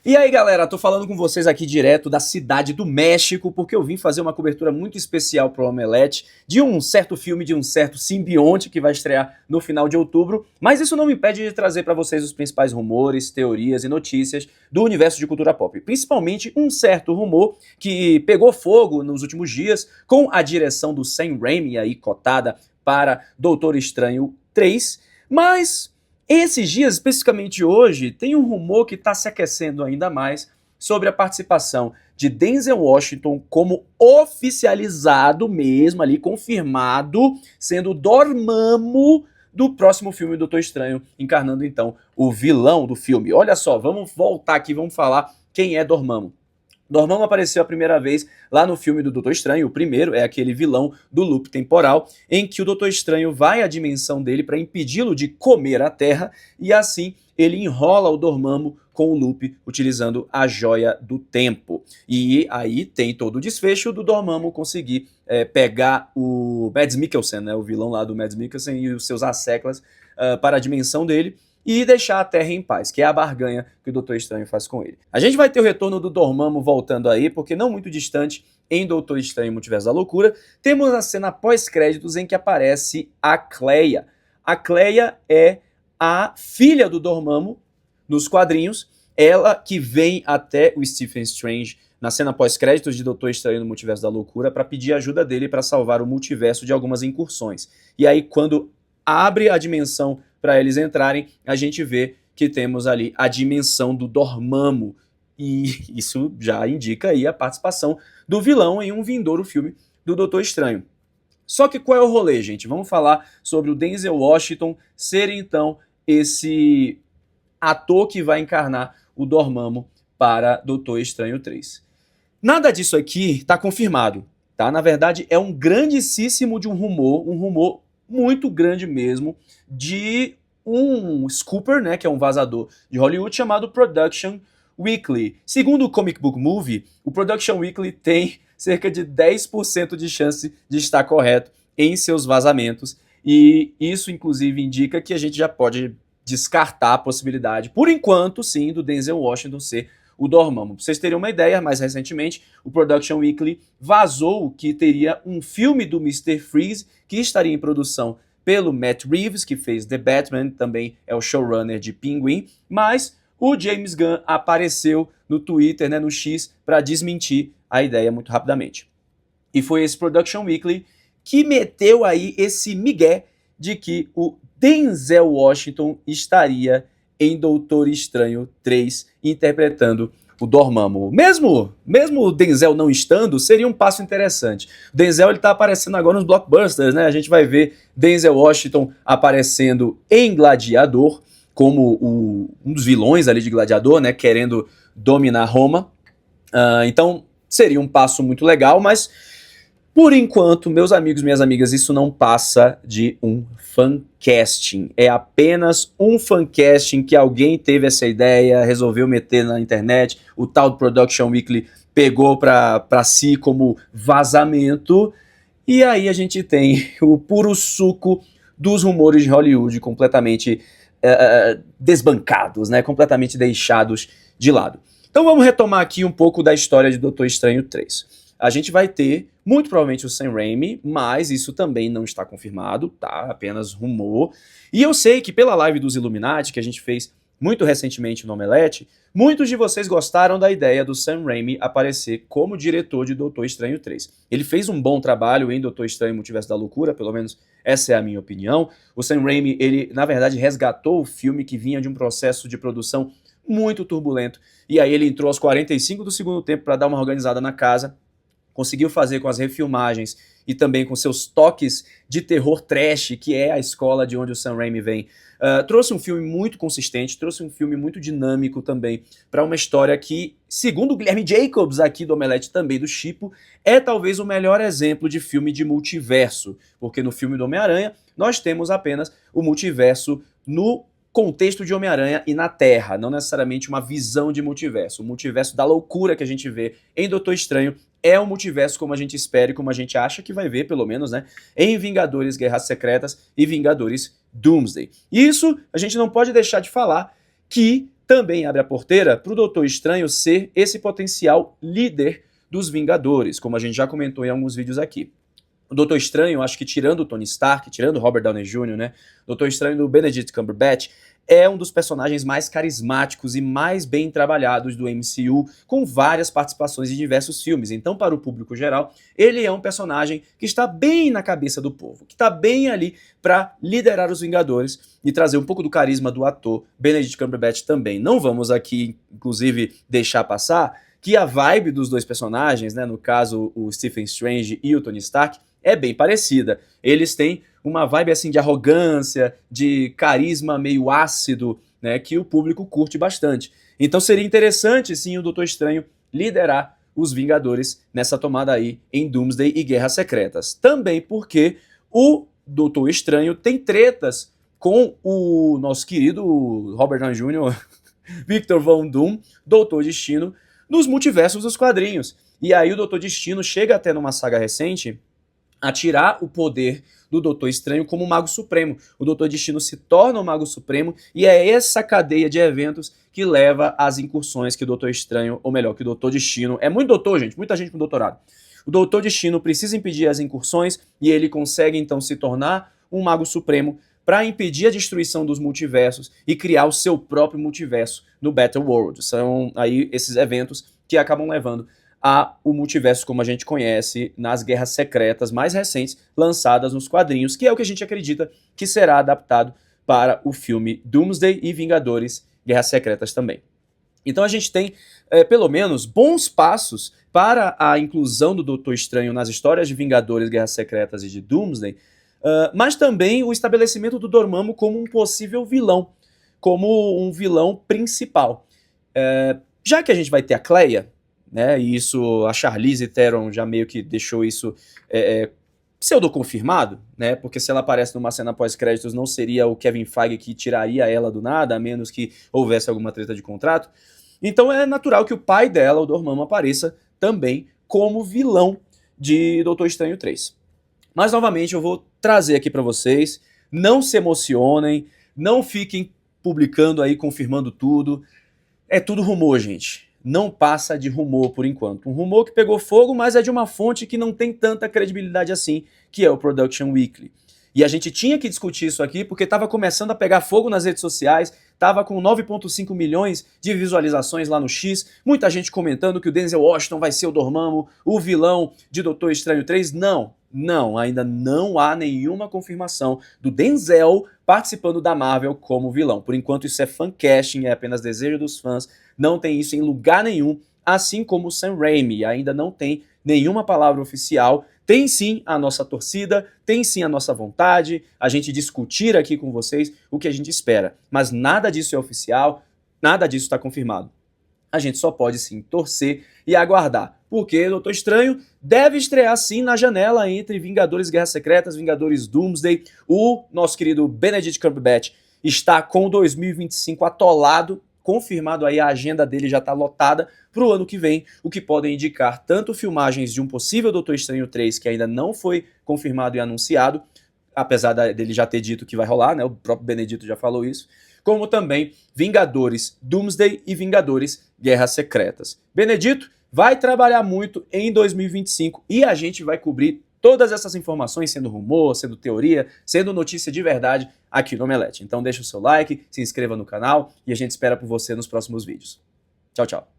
E aí galera, tô falando com vocês aqui direto da cidade do México, porque eu vim fazer uma cobertura muito especial pro Omelete, de um certo filme, de um certo simbionte que vai estrear no final de outubro, mas isso não me impede de trazer pra vocês os principais rumores, teorias e notícias do universo de cultura pop, principalmente um certo rumor que pegou fogo nos últimos dias com a direção do Sam Raimi aí cotada para Doutor Estranho 3, mas esses dias, especificamente hoje, tem um rumor que está se aquecendo ainda mais sobre a participação de Denzel Washington como oficializado mesmo, ali confirmado, sendo o Dormammu do próximo filme Doutor Estranho, encarnando então o vilão do filme. Olha só, vamos voltar aqui, vamos falar quem é Dormammu. Dormammu apareceu a primeira vez lá no filme do Doutor Estranho, o primeiro é aquele vilão do loop temporal, em que o Doutor Estranho vai à dimensão dele para impedi-lo de comer a Terra, e assim ele enrola o Dormammu com o loop, utilizando a Joia do Tempo. E aí tem todo o desfecho do Dormammu conseguir pegar o Mads Mikkelsen, né, o vilão lá do Mads Mikkelsen e os seus asseclas para a dimensão dele, e deixar a Terra em paz, que é a barganha que o Doutor Estranho faz com ele. A gente vai ter o retorno do Dormammu voltando aí, porque não muito distante, em Doutor Estranho Multiverso da Loucura, temos a cena pós-créditos em que aparece a Cleia. A Cleia é a filha do Dormammu nos quadrinhos, ela que vem até o Stephen Strange na cena pós-créditos de Doutor Estranho no Multiverso da Loucura para pedir ajuda dele para salvar o multiverso de algumas incursões. E aí quando abre a dimensão para eles entrarem, a gente vê que temos ali a dimensão do Dormammu, e isso já indica aí a participação do vilão em um vindouro filme do Doutor Estranho. Só que qual é o rolê, gente? Vamos falar sobre o Denzel Washington ser então esse ator que vai encarnar o Dormammu para Doutor Estranho 3. Nada disso aqui está confirmado, tá? Na verdade é um grandíssimo de um rumor muito grande mesmo, de um scooper, né, que é um vazador de Hollywood chamado Production Weekly. Segundo o Comic Book Movie, o Production Weekly tem cerca de 10% de chance de estar correto em seus vazamentos, e isso inclusive indica que a gente já pode descartar a possibilidade, por enquanto sim, do Denzel Washington ser o Dormammu. Pra vocês terem uma ideia, mais recentemente, o Production Weekly vazou que teria um filme do Mr. Freeze que estaria em produção pelo Matt Reeves, que fez The Batman, também é o showrunner de Pinguim, mas o James Gunn apareceu no Twitter, né, no X, para desmentir a ideia muito rapidamente. E foi esse Production Weekly que meteu aí esse migué de que o Denzel Washington estaria em Doutor Estranho 3, interpretando o Dormammu. Mesmo o Denzel não estando, seria um passo interessante. O Denzel ele tá aparecendo agora nos blockbusters, né? A gente vai ver Denzel Washington aparecendo em Gladiador, como um dos vilões ali de Gladiador, né? Querendo dominar Roma. Então seria um passo muito legal, mas por enquanto, meus amigos e minhas amigas, isso não passa de um fancasting. É apenas um fancasting que alguém teve essa ideia, resolveu meter na internet, o tal do Production Weekly pegou pra si como vazamento, e aí a gente tem o puro suco dos rumores de Hollywood completamente desbancados, né? Completamente deixados de lado. Então vamos retomar aqui um pouco da história de Doutor Estranho 3. A gente vai ter, muito provavelmente, o Sam Raimi, mas isso também não está confirmado, tá? Apenas rumor. E eu sei que pela live dos Illuminati, que a gente fez muito recentemente no Omelete, muitos de vocês gostaram da ideia do Sam Raimi aparecer como diretor de Doutor Estranho 3. Ele fez um bom trabalho em Doutor Estranho Multiverso da Loucura, pelo menos essa é a minha opinião. O Sam Raimi, ele, na verdade, resgatou o filme que vinha de um processo de produção muito turbulento, e aí ele entrou aos 45 do segundo tempo para dar uma organizada na casa, conseguiu fazer com as refilmagens e também com seus toques de terror trash, que é a escola de onde o Sam Raimi vem. Trouxe um filme muito consistente, trouxe um filme muito dinâmico também, para uma história que, segundo o Guilherme Jacobs aqui do Omelete, também do Chipo, é talvez o melhor exemplo de filme de multiverso, porque no filme do Homem-Aranha nós temos apenas o multiverso no contexto de Homem-Aranha e na Terra, não necessariamente uma visão de multiverso. O multiverso da loucura que a gente vê em Doutor Estranho é um multiverso como a gente espera e como a gente acha que vai ver, pelo menos, né, em Vingadores Guerras Secretas e Vingadores Doomsday. Isso a gente não pode deixar de falar que também abre a porteira para o Doutor Estranho ser esse potencial líder dos Vingadores, como a gente já comentou em alguns vídeos aqui. O Doutor Estranho, acho que tirando o Tony Stark, tirando o Robert Downey Jr., né? O Doutor Estranho do Benedict Cumberbatch é um dos personagens mais carismáticos e mais bem trabalhados do MCU, com várias participações em diversos filmes. Então, para o público geral, ele é um personagem que está bem na cabeça do povo, que está bem ali para liderar os Vingadores e trazer um pouco do carisma do ator Benedict Cumberbatch também. Não vamos aqui, inclusive, deixar passar que a vibe dos dois personagens, né, no caso o Stephen Strange e o Tony Stark, é bem parecida. Eles têm uma vibe assim de arrogância, de carisma meio ácido, né, que o público curte bastante. Então seria interessante sim o Doutor Estranho liderar os Vingadores nessa tomada aí em Doomsday e Guerras Secretas. Também porque o Doutor Estranho tem tretas com o nosso querido Robert Downey Jr., Victor Von Doom, Doutor Destino, nos multiversos dos quadrinhos. E aí o Doutor Destino chega até numa saga recente a tirar o poder do Doutor Estranho como Mago Supremo. O Doutor Destino se torna o Mago Supremo e é essa cadeia de eventos que leva às incursões que o Doutor Estranho, ou melhor, que o Doutor Destino... É muito doutor, gente, muita gente com doutorado. O Doutor Destino precisa impedir as incursões e ele consegue então se tornar um Mago Supremo para impedir a destruição dos multiversos e criar o seu próprio multiverso no Battle World. São aí esses eventos que acabam levando o multiverso como a gente conhece nas Guerras Secretas mais recentes lançadas nos quadrinhos, que é o que a gente acredita que será adaptado para o filme Doomsday e Vingadores Guerras Secretas também. Então a gente tem, pelo menos, bons passos para a inclusão do Doutor Estranho nas histórias de Vingadores, Guerras Secretas e de Doomsday, mas também o estabelecimento do Dormammu como um possível vilão, como um vilão principal. Já que a gente vai ter a Cleia, né, e isso, a Charlize Theron já meio que deixou isso pseudo-confirmado, né, porque se ela aparece numa cena pós-créditos não seria o Kevin Feige que tiraria ela do nada, a menos que houvesse alguma treta de contrato. Então é natural que o pai dela, o Dormammu, apareça também como vilão de Doutor Estranho 3. Mas novamente eu vou trazer aqui para vocês, não se emocionem, não fiquem publicando aí, confirmando tudo, é tudo rumor, gente. Não passa de rumor por enquanto. Um rumor que pegou fogo, mas é de uma fonte que não tem tanta credibilidade assim, que é o Production Weekly. E a gente tinha que discutir isso aqui porque estava começando a pegar fogo nas redes sociais, estava com 9,5 milhões de visualizações lá no X, muita gente comentando que o Denzel Washington vai ser o Dormammu, o vilão de Doutor Estranho 3. Não, ainda não há nenhuma confirmação do Denzel participando da Marvel como vilão. Por enquanto isso é fancasting, é apenas desejo dos fãs, não tem isso em lugar nenhum, assim como o Sam Raimi, ainda não tem nenhuma palavra oficial. Tem sim a nossa torcida, tem sim a nossa vontade, a gente discutir aqui com vocês o que a gente espera, mas nada disso é oficial, nada disso está confirmado. A gente só pode sim torcer e aguardar, porque Doutor Estranho deve estrear sim na janela entre Vingadores Guerras Secretas, Vingadores Doomsday. O nosso querido Benedict Cumberbatch está com 2025 atolado, confirmado aí, a agenda dele já está lotada para o ano que vem, o que podem indicar tanto filmagens de um possível Doutor Estranho 3, que ainda não foi confirmado e anunciado, apesar dele já ter dito que vai rolar, né? O próprio Benedito já falou isso, como também Vingadores Doomsday e Vingadores Guerras Secretas. Benedito vai trabalhar muito em 2025 e a gente vai cobrir todas essas informações, sendo rumor, sendo teoria, sendo notícia de verdade aqui no Omelete. Então deixa o seu like, se inscreva no canal e a gente espera por você nos próximos vídeos. Tchau, tchau.